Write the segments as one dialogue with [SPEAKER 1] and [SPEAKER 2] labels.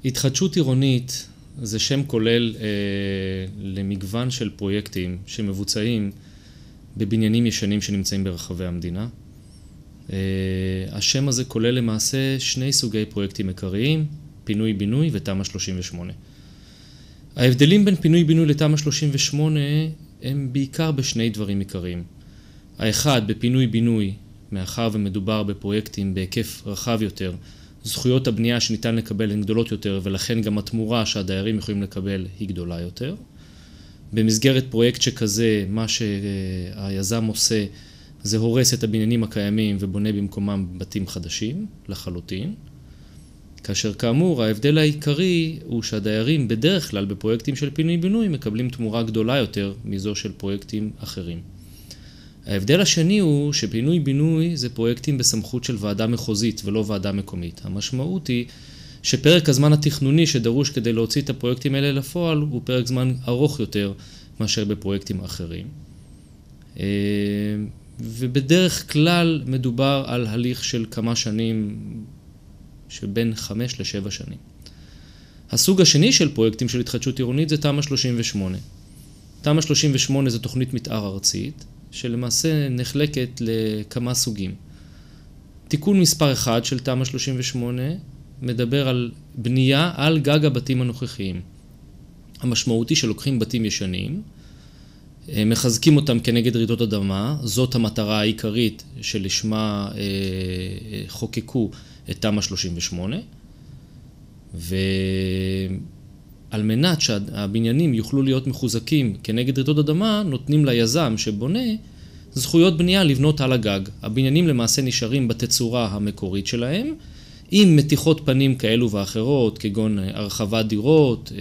[SPEAKER 1] התחדשות עירונית זה שם כולל למגוון של פרויקטים שמבוצעים בבניינים ישנים שנמצאים ברחבי המדינה. השם הזה כולל למעשה שני סוגי פרויקטים עיקריים, פינוי-בינוי ותמ"א 38. ההבדלים בין פינוי-בינוי לתמ"א 38 הם בעיקר בשני דברים עיקריים. האחד, בפינוי-בינוי, מאחר ומדובר בפרויקטים בהיקף רחב יותר, זכויות הבנייה שניתן לקבל הן גדולות יותר, ולכן גם התמורה שהדיירים יכולים לקבל היא גדולה יותר. במסגרת פרויקט שכזה, מה שהיזם עושה זה הורס את הבניינים הקיימים ובונה במקומם בתים חדשים לחלוטין. כאשר כאמור, ההבדל העיקרי הוא שהדיירים בדרך כלל בפרויקטים של פינוי-בינוי מקבלים תמורה גדולה יותר מזו של פרויקטים אחרים. ההבדל השני הוא שפינוי-בינוי זה פרויקטים בסמכות של ועדה מחוזית ולא ועדה מקומית. המשמעות היא שפרק הזמן התכנוני שדרוש כדי להוציא את הפרויקטים האלה לפועל הוא פרק זמן ארוך יותר מאשר בפרויקטים אחרים. ובדרך כלל מדובר על הליך של כמה שנים, שבין 5 ל-7 שנים. הסוג השני של פרויקטים של התחדשות עירונית זה תמ"א 38. תמ"א 38 זה תוכנית מתאר ארצית, שלמעשה נחלקת לכמה סוגים. תיקון מספר 1 של תמ"א 38 מדבר על בנייה על גג הבתים הנוכחיים. המשמעותי שלוקחים בתים ישנים, מחזקים אותם כנגד רעידות אדמה, זאת המטרה העיקרית שלשמה חוקקו את תמ"א 38, ועל מנת שהבניינים יוכלו להיות מחוזקים כנגד רעידות אדמה, נותנים ליזם שבונה זכויות בנייה לבנות על הגג. הבניינים למעשה נשארים בתצורה המקורית שלהם, עם מתיחות פנים כאלו ואחרות, כגון הרחבת דירות,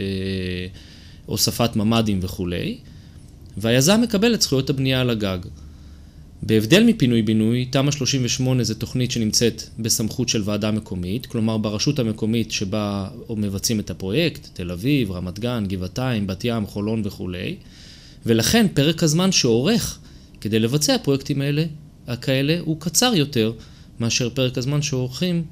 [SPEAKER 1] הוספת ממ"דים וכו'. והיזם מקבל את זכויות הבנייה על הגג. בהבדל מפינוי-בינוי, תמ"א 38 זה תוכנית שנמצאת בסמכות של ועדה מקומית, כלומר ברשות המקומית שבה מבצעים את הפרויקט, תל אביב, רמת גן, גבעתיים, בת ים, חולון וכו'. ולכן פרק הזמן שעורך כדי לבצע פרויקטים כאלה הוא קצר יותר מאשר פרק הזמן שעורכים